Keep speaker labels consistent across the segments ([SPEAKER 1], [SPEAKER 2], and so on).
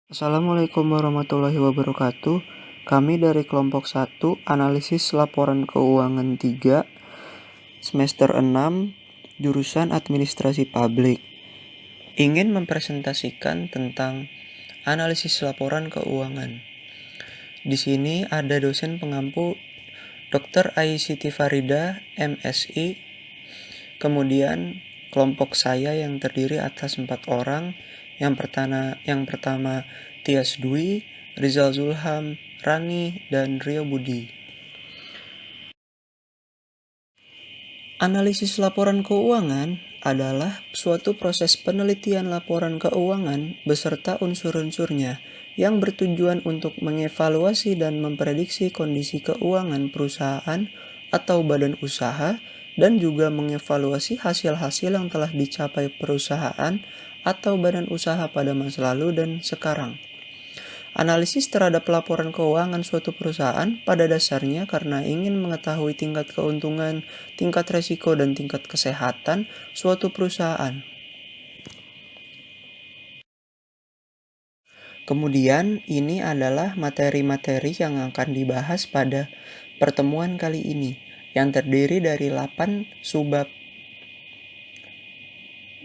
[SPEAKER 1] Assalamualaikum warahmatullahi wabarakatuh. Kami dari kelompok 1 Analisis Laporan Keuangan 3 semester 6 jurusan Administrasi Publik. Ingin mempresentasikan tentang analisis laporan keuangan. Di sini ada dosen pengampu Dr. Aisiti Farida, MSI. Kemudian kelompok saya yang terdiri atas 4 orang. Yang pertama Tias Dwi, Rizal Zulham, Rani, dan Rio Budi. Analisis laporan keuangan adalah suatu proses penelitian laporan keuangan beserta unsur-unsurnya yang bertujuan untuk mengevaluasi dan memprediksi kondisi keuangan perusahaan atau badan usaha dan juga mengevaluasi hasil-hasil yang telah dicapai perusahaan atau badan usaha pada masa lalu dan sekarang. Analisis terhadap laporan keuangan suatu perusahaan pada dasarnya karena ingin mengetahui tingkat keuntungan, tingkat resiko, dan tingkat kesehatan suatu perusahaan. Kemudian, ini adalah materi-materi yang akan dibahas pada pertemuan kali ini, yang terdiri dari 8 subbab.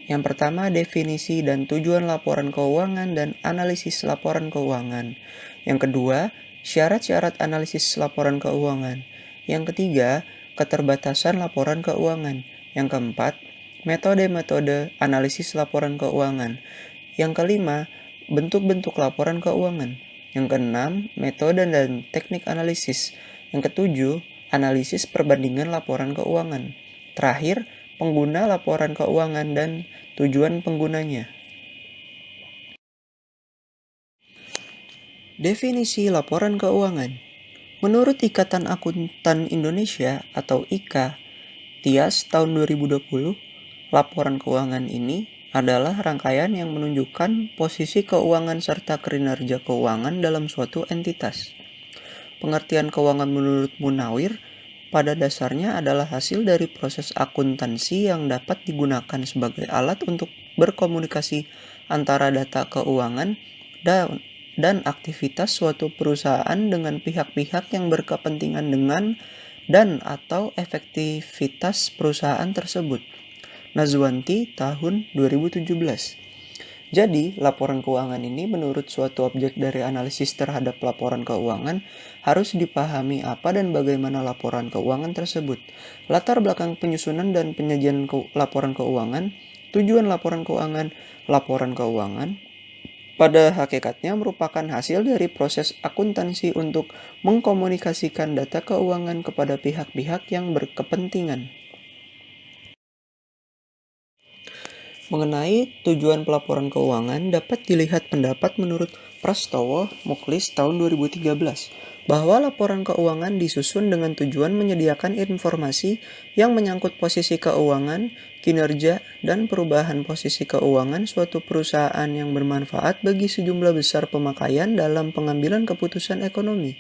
[SPEAKER 1] Yang pertama, definisi dan tujuan laporan keuangan dan analisis laporan keuangan. Yang kedua, syarat-syarat analisis laporan keuangan. Yang ketiga, keterbatasan laporan keuangan. Yang keempat, metode-metode analisis laporan keuangan. Yang kelima, bentuk-bentuk laporan keuangan. Yang keenam, metode dan teknik analisis. Yang ketujuh, analisis perbandingan laporan keuangan. Terakhir, pengguna laporan keuangan dan tujuan penggunanya. Definisi laporan keuangan. Menurut Ikatan Akuntan Indonesia atau IKA, TIAS tahun 2020, laporan keuangan ini adalah rangkaian yang menunjukkan posisi keuangan serta kinerja keuangan dalam suatu entitas. Pengertian keuangan menurut Munawir pada dasarnya adalah hasil dari proses akuntansi yang dapat digunakan sebagai alat untuk berkomunikasi antara data keuangan dan aktivitas suatu perusahaan dengan pihak-pihak yang berkepentingan dengan dan atau efektivitas perusahaan tersebut. Nazwanti tahun 2017. Jadi, laporan keuangan ini menurut suatu objek dari analisis terhadap laporan keuangan harus dipahami apa dan bagaimana laporan keuangan tersebut, latar belakang penyusunan dan penyajian laporan keuangan, tujuan laporan keuangan pada hakikatnya merupakan hasil dari proses akuntansi untuk mengkomunikasikan data keuangan kepada pihak-pihak yang berkepentingan. Mengenai tujuan pelaporan keuangan dapat dilihat pendapat menurut Prastowo Muklis tahun 2013 bahwa laporan keuangan disusun dengan tujuan menyediakan informasi yang menyangkut posisi keuangan, kinerja, dan perubahan posisi keuangan suatu perusahaan yang bermanfaat bagi sejumlah besar pemakaian dalam pengambilan keputusan ekonomi.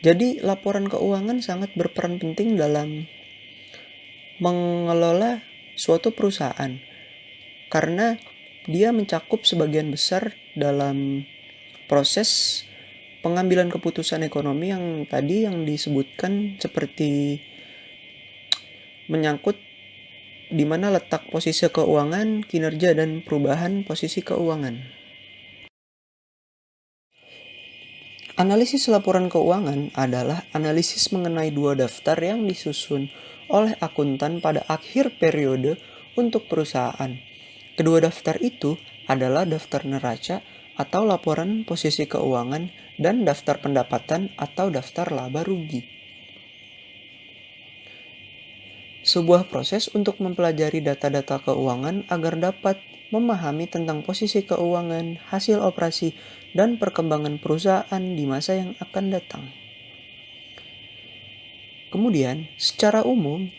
[SPEAKER 1] Jadi, laporan keuangan sangat berperan penting dalam mengelola suatu perusahaan karena dia mencakup sebagian besar dalam proses pengambilan keputusan ekonomi yang tadi yang disebutkan, seperti menyangkut di mana letak posisi keuangan, kinerja, dan perubahan posisi keuangan. Analisis laporan keuangan adalah analisis mengenai 2 daftar yang disusun oleh akuntan pada akhir periode untuk perusahaan. Kedua daftar itu adalah daftar neraca atau laporan posisi keuangan dan daftar pendapatan atau daftar laba rugi. Sebuah proses untuk mempelajari data-data keuangan agar dapat memahami tentang posisi keuangan, hasil operasi, dan perkembangan perusahaan di masa yang akan datang. Kemudian, secara umum,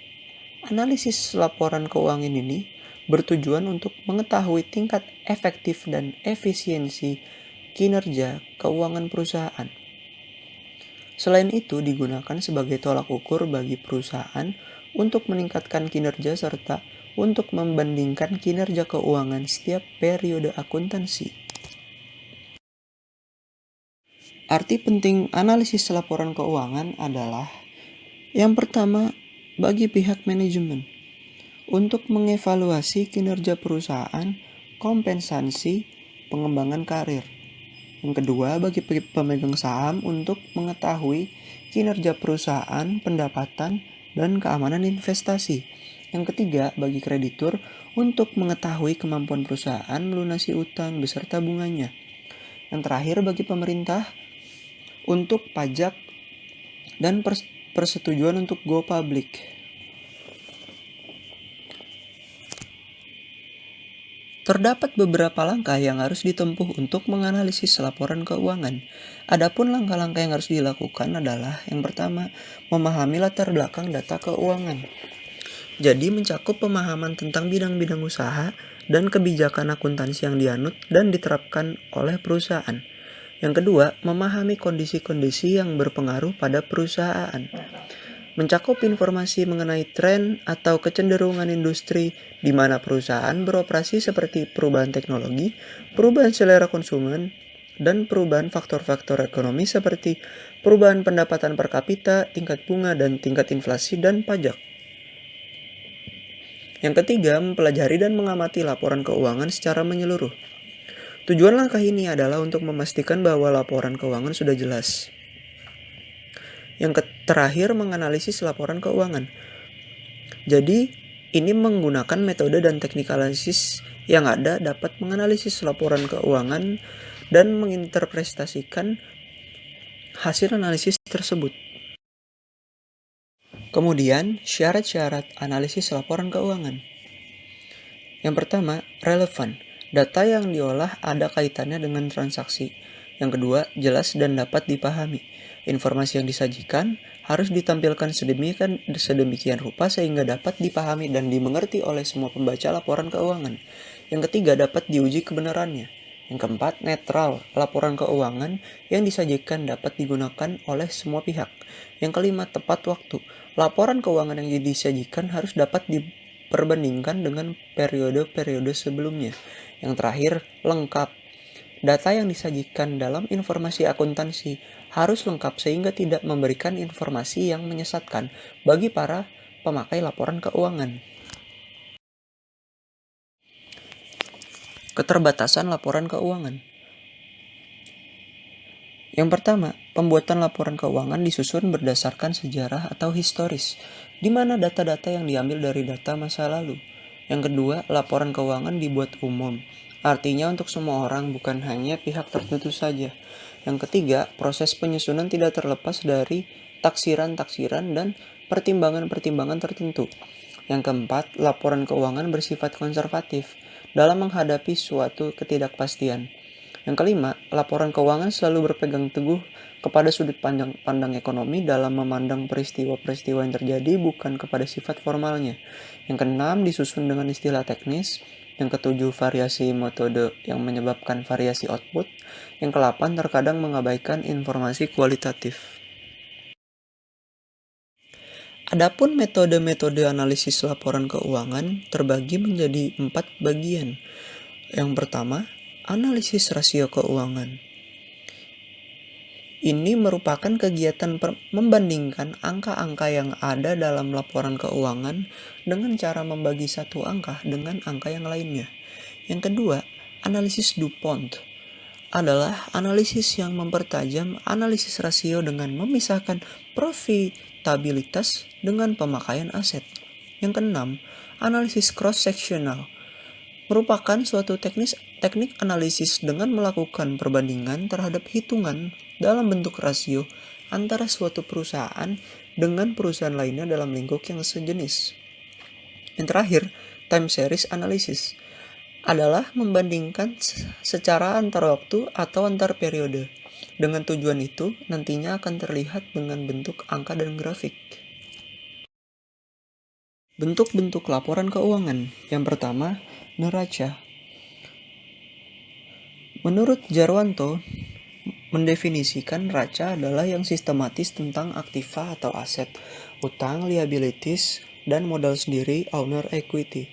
[SPEAKER 1] analisis laporan keuangan ini bertujuan untuk mengetahui tingkat efektif dan efisiensi kinerja keuangan perusahaan. Selain itu, digunakan sebagai tolak ukur bagi perusahaan untuk meningkatkan kinerja serta untuk membandingkan kinerja keuangan setiap periode akuntansi. Arti penting analisis laporan keuangan adalah yang pertama, bagi pihak manajemen untuk mengevaluasi kinerja perusahaan, kompensasi, pengembangan karir. Yang kedua, bagi pemegang saham untuk mengetahui kinerja perusahaan, pendapatan, dan keamanan investasi. Yang ketiga, bagi kreditur untuk mengetahui kemampuan perusahaan melunasi utang beserta bunganya. Yang terakhir, bagi pemerintah untuk pajak dan persetujuan untuk go public. Terdapat beberapa langkah yang harus ditempuh untuk menganalisis laporan keuangan. Adapun langkah-langkah yang harus dilakukan adalah yang pertama, memahami latar belakang data keuangan. Jadi mencakup pemahaman tentang bidang-bidang usaha dan kebijakan akuntansi yang dianut dan diterapkan oleh perusahaan. Yang kedua, memahami kondisi-kondisi yang berpengaruh pada perusahaan. Mencakup informasi mengenai tren atau kecenderungan industri di mana perusahaan beroperasi seperti perubahan teknologi, perubahan selera konsumen, dan perubahan faktor-faktor ekonomi seperti perubahan pendapatan per kapita, tingkat bunga, dan tingkat inflasi dan pajak. Yang ketiga, mempelajari dan mengamati laporan keuangan secara menyeluruh. Tujuan langkah ini adalah untuk memastikan bahwa laporan keuangan sudah jelas. Yang terakhir, menganalisis laporan keuangan. Jadi, ini menggunakan metode dan teknik analisis yang ada dapat menganalisis laporan keuangan dan menginterpretasikan hasil analisis tersebut. Kemudian, syarat-syarat analisis laporan keuangan. Yang pertama, relevan. Data yang diolah ada kaitannya dengan transaksi. Yang kedua, jelas dan dapat dipahami. Informasi yang disajikan harus ditampilkan sedemikian rupa sehingga dapat dipahami dan dimengerti oleh semua pembaca laporan keuangan. Yang ketiga, dapat diuji kebenarannya. Yang keempat, netral. Laporan keuangan yang disajikan dapat digunakan oleh semua pihak. Yang kelima, tepat waktu. Laporan keuangan yang disajikan harus dapat diperbandingkan dengan periode-periode sebelumnya. Yang terakhir, lengkap. Data yang disajikan dalam informasi akuntansi harus lengkap sehingga tidak memberikan informasi yang menyesatkan bagi para pemakai laporan keuangan. Keterbatasan laporan keuangan. Yang pertama, pembuatan laporan keuangan disusun berdasarkan sejarah atau historis, di mana data-data yang diambil dari data masa lalu. Yang kedua, laporan keuangan dibuat umum, artinya untuk semua orang, bukan hanya pihak tertentu saja. Yang ketiga, proses penyusunan tidak terlepas dari taksiran-taksiran dan pertimbangan-pertimbangan tertentu. Yang keempat, laporan keuangan bersifat konservatif dalam menghadapi suatu ketidakpastian. Yang kelima, laporan keuangan selalu berpegang teguh kepada sudut pandang ekonomi dalam memandang peristiwa-peristiwa yang terjadi, bukan kepada sifat formalnya. Yang keenam, disusun dengan istilah teknis. Yang ketujuh, variasi metode yang menyebabkan variasi output. Yang kedelapan, terkadang mengabaikan informasi kualitatif. Adapun metode-metode analisis laporan keuangan terbagi menjadi 4 bagian. Yang pertama, analisis rasio keuangan. Ini merupakan kegiatan membandingkan angka-angka yang ada dalam laporan keuangan dengan cara membagi satu angka dengan angka yang lainnya. Yang kedua, analisis DuPont adalah analisis yang mempertajam analisis rasio dengan memisahkan profitabilitas dengan pemakaian aset. Yang keenam, analisis cross-sectional merupakan suatu teknik analisis dengan melakukan perbandingan terhadap hitungan dalam bentuk rasio antara suatu perusahaan dengan perusahaan lainnya dalam lingkup yang sejenis. Yang terakhir, time series analysis adalah membandingkan secara antar waktu atau antar periode. Dengan tujuan itu, nantinya akan terlihat dengan bentuk angka dan grafik. Bentuk-bentuk laporan keuangan. Yang pertama, neraca. Menurut Jarwanto, mendefinisikan neraca adalah yang sistematis tentang aktiva atau aset, utang, liabilities, dan modal sendiri owner equity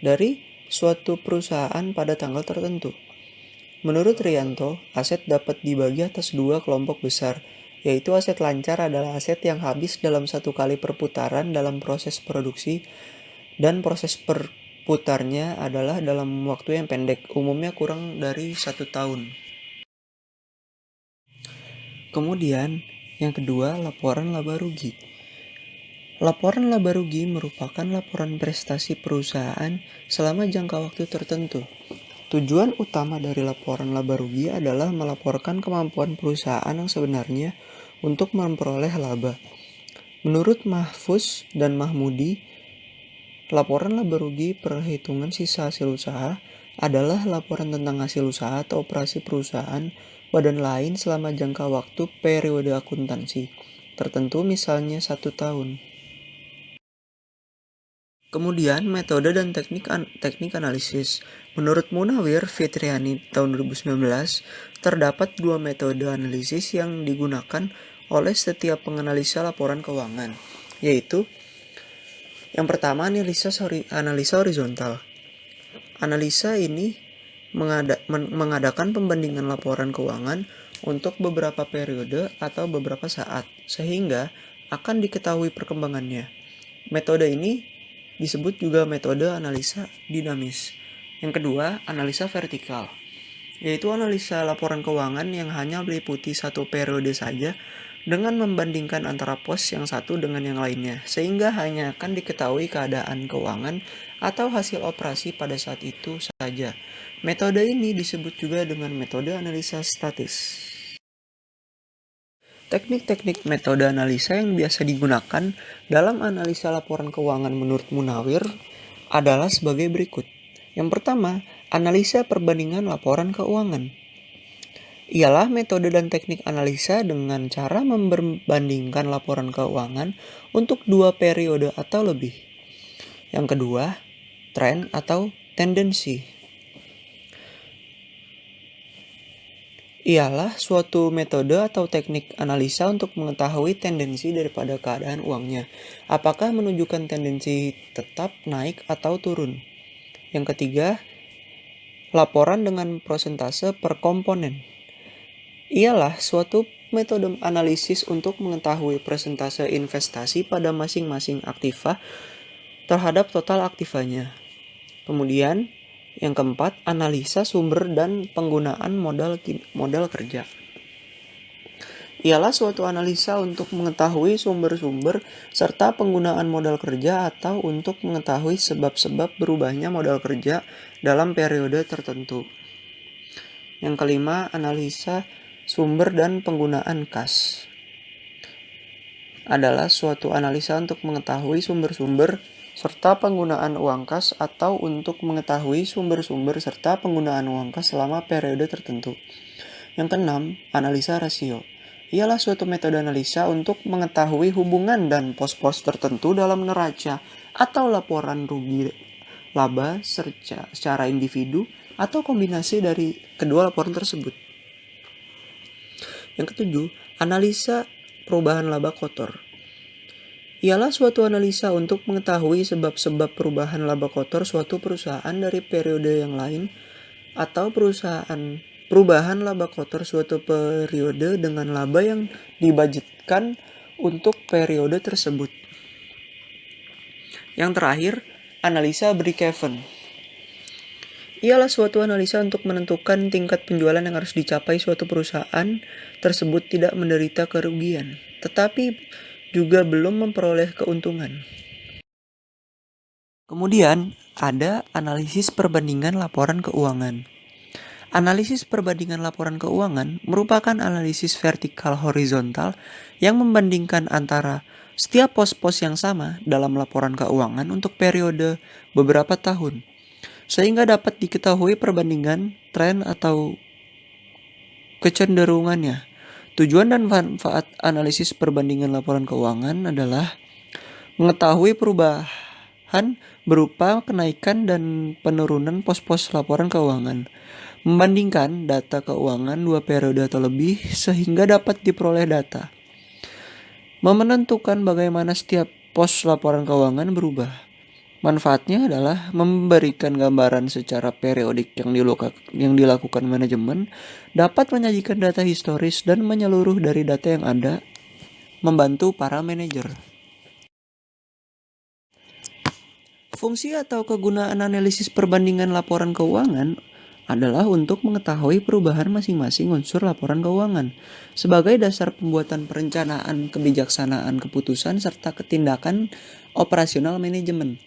[SPEAKER 1] dari suatu perusahaan pada tanggal tertentu. Menurut Rianto, aset dapat dibagi atas dua kelompok besar, yaitu aset lancar adalah aset yang habis dalam satu kali perputaran dalam proses produksi, dan proses perputarnya adalah dalam waktu yang pendek, umumnya kurang dari 1 tahun. Kemudian, yang kedua, laporan laba rugi. Laporan laba rugi merupakan laporan prestasi perusahaan selama jangka waktu tertentu. Tujuan utama dari laporan laba rugi adalah melaporkan kemampuan perusahaan yang sebenarnya untuk memperoleh laba. Menurut Mahfuz dan Mahmudi, laporan laba rugi perhitungan sisa hasil usaha adalah laporan tentang hasil usaha atau operasi perusahaan badan lain selama jangka waktu periode akuntansi tertentu, misalnya 1 tahun. Kemudian, metode dan teknik analisis. Menurut Munawir Fitriani tahun 2019, terdapat 2 metode analisis yang digunakan oleh setiap penganalisa laporan keuangan, yaitu yang pertama, analisa horizontal. Analisa ini mengadakan pembandingan laporan keuangan untuk beberapa periode atau beberapa saat, sehingga akan diketahui perkembangannya. Metode ini disebut juga metode analisa dinamis. Yang kedua, analisa vertikal, yaitu analisa laporan keuangan yang hanya meliputi satu periode saja dengan membandingkan antara pos yang satu dengan yang lainnya, sehingga hanya akan diketahui keadaan keuangan atau hasil operasi pada saat itu saja. Metode ini disebut juga dengan metode analisa statis. Teknik-teknik metode analisa yang biasa digunakan dalam analisa laporan keuangan menurut Munawir adalah sebagai berikut. Yang pertama, analisa perbandingan laporan keuangan. Ialah metode dan teknik analisa dengan cara membandingkan laporan keuangan untuk 2 periode atau lebih. Yang kedua, tren atau tendensi. Ialah suatu metode atau teknik analisa untuk mengetahui tendensi daripada keadaan uangnya. Apakah menunjukkan tendensi tetap naik atau turun. Yang ketiga, laporan dengan persentase per komponen. Ialah suatu metode analisis untuk mengetahui persentase investasi pada masing-masing aktiva terhadap total aktivanya. Kemudian, yang keempat, analisa sumber dan penggunaan modal kerja. Ialah suatu analisa untuk mengetahui sumber-sumber serta penggunaan modal kerja atau untuk mengetahui sebab-sebab berubahnya modal kerja dalam periode tertentu. Yang kelima, analisa sumber dan penggunaan kas. Adalah suatu analisa untuk mengetahui sumber-sumber serta penggunaan uang kas atau untuk mengetahui sumber-sumber serta penggunaan uang kas selama periode tertentu. Yang keenam, analisa rasio. Ialah suatu metode analisa untuk mengetahui hubungan dan pos-pos tertentu dalam neraca atau laporan rugi laba secara individu atau kombinasi dari kedua laporan tersebut. Yang ketujuh, analisa perubahan laba kotor. Ialah suatu analisa untuk mengetahui sebab-sebab perubahan laba kotor suatu perusahaan dari periode yang lain atau perubahan laba kotor suatu periode dengan laba yang dibudgetkan untuk periode tersebut. Yang terakhir, analisa break-even. Ialah suatu analisa untuk menentukan tingkat penjualan yang harus dicapai suatu perusahaan tersebut tidak menderita kerugian, tetapi juga belum memperoleh keuntungan. Kemudian, ada analisis perbandingan laporan keuangan. Analisis perbandingan laporan keuangan merupakan analisis vertikal horizontal yang membandingkan antara setiap pos-pos yang sama dalam laporan keuangan untuk periode beberapa tahun, sehingga dapat diketahui perbandingan tren atau kecenderungannya. Tujuan dan manfaat analisis perbandingan laporan keuangan adalah mengetahui perubahan berupa kenaikan dan penurunan pos-pos laporan keuangan, membandingkan data keuangan 2 periode atau lebih sehingga dapat diperoleh data, menentukan bagaimana setiap pos laporan keuangan berubah, Manfaatnya adalah memberikan gambaran secara periodik yang dilakukan manajemen, dapat menyajikan data historis dan menyeluruh dari data yang ada, membantu para manajer. Fungsi atau kegunaan analisis perbandingan laporan keuangan adalah untuk mengetahui perubahan masing-masing unsur laporan keuangan sebagai dasar pembuatan perencanaan, kebijaksanaan, keputusan, serta ketindakan operasional manajemen.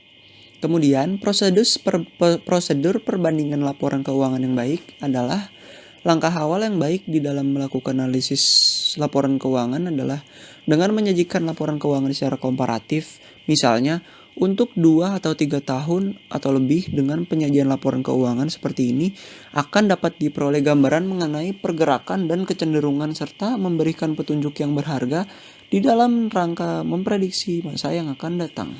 [SPEAKER 1] Kemudian, prosedur perbandingan laporan keuangan yang baik adalah langkah awal yang baik di dalam melakukan analisis laporan keuangan adalah dengan menyajikan laporan keuangan secara komparatif, misalnya untuk 2 atau 3 tahun atau lebih. Dengan penyajian laporan keuangan seperti ini akan dapat diperoleh gambaran mengenai pergerakan dan kecenderungan serta memberikan petunjuk yang berharga di dalam rangka memprediksi masa yang akan datang.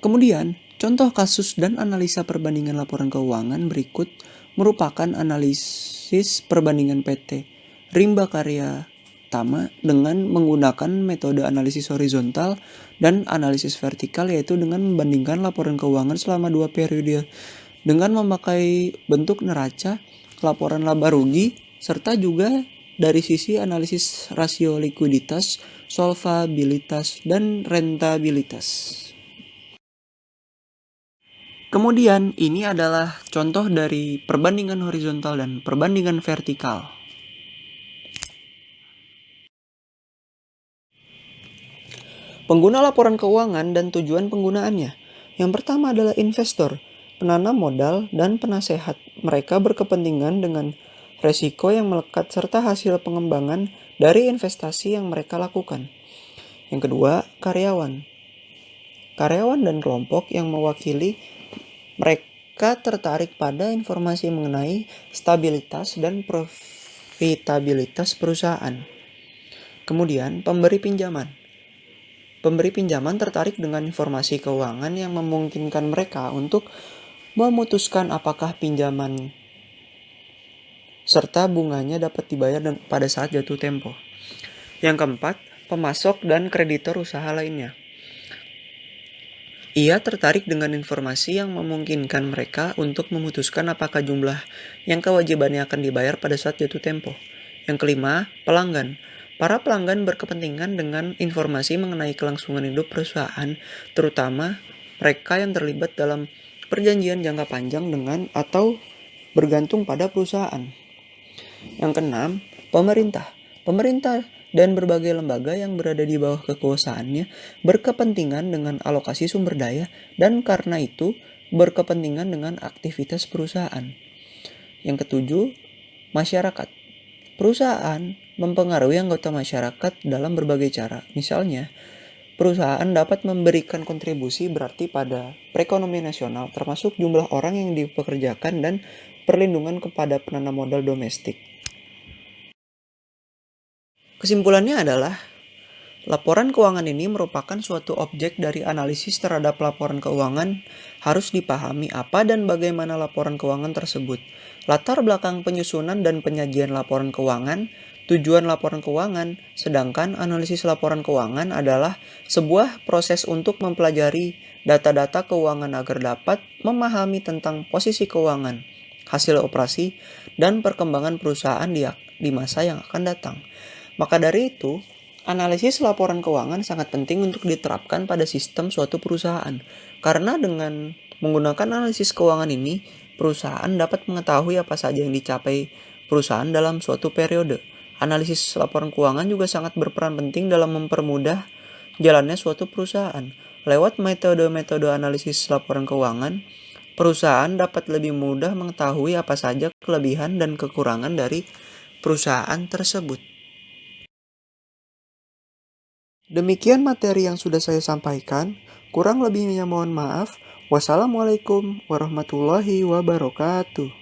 [SPEAKER 1] Kemudian, contoh kasus dan analisa perbandingan laporan keuangan berikut merupakan analisis perbandingan PT Rimba Karya Tama dengan menggunakan metode analisis horizontal dan analisis vertikal, yaitu dengan membandingkan laporan keuangan selama 2 periode dengan memakai bentuk neraca, laporan laba rugi, serta juga dari sisi analisis rasio likuiditas, solvabilitas, dan rentabilitas. Kemudian ini adalah contoh dari perbandingan horizontal dan perbandingan vertikal. Pengguna laporan keuangan dan tujuan penggunaannya. Yang pertama adalah investor, penanam modal, dan penasehat. Mereka berkepentingan dengan resiko yang melekat serta hasil pengembangan dari investasi yang mereka lakukan. Yang kedua, karyawan. Karyawan dan kelompok yang mewakili mereka tertarik pada informasi mengenai stabilitas dan profitabilitas perusahaan. Kemudian, pemberi pinjaman. Pemberi pinjaman tertarik dengan informasi keuangan yang memungkinkan mereka untuk memutuskan apakah pinjaman serta bunganya dapat dibayar pada saat jatuh tempo. Yang keempat, pemasok dan kreditor usaha lainnya. Ia tertarik dengan informasi yang memungkinkan mereka untuk memutuskan apakah jumlah yang kewajibannya akan dibayar pada saat jatuh tempo. Yang kelima, pelanggan. Para pelanggan berkepentingan dengan informasi mengenai kelangsungan hidup perusahaan, terutama mereka yang terlibat dalam perjanjian jangka panjang dengan atau bergantung pada perusahaan. Yang keenam, pemerintah. Pemerintah dan berbagai lembaga yang berada di bawah kekuasaannya berkepentingan dengan alokasi sumber daya dan karena itu berkepentingan dengan aktivitas perusahaan. Yang ketujuh, masyarakat. Perusahaan mempengaruhi anggota masyarakat dalam berbagai cara. Misalnya, perusahaan dapat memberikan kontribusi berarti pada perekonomian nasional, termasuk jumlah orang yang dipekerjakan dan perlindungan kepada penanam modal domestik. Kesimpulannya adalah, laporan keuangan ini merupakan suatu objek dari analisis terhadap laporan keuangan. Harus dipahami apa dan bagaimana laporan keuangan tersebut, latar belakang penyusunan dan penyajian laporan keuangan, tujuan laporan keuangan, sedangkan analisis laporan keuangan adalah sebuah proses untuk mempelajari data-data keuangan agar dapat memahami tentang posisi keuangan, hasil operasi, dan perkembangan perusahaan di masa yang akan datang. Maka dari itu, analisis laporan keuangan sangat penting untuk diterapkan pada sistem suatu perusahaan. Karena dengan menggunakan analisis keuangan ini, perusahaan dapat mengetahui apa saja yang dicapai perusahaan dalam suatu periode. Analisis laporan keuangan juga sangat berperan penting dalam mempermudah jalannya suatu perusahaan. Lewat metode-metode analisis laporan keuangan, perusahaan dapat lebih mudah mengetahui apa saja kelebihan dan kekurangan dari perusahaan tersebut. Demikian materi yang sudah saya sampaikan. Kurang lebihnya mohon maaf. Wassalamualaikum warahmatullahi wabarakatuh.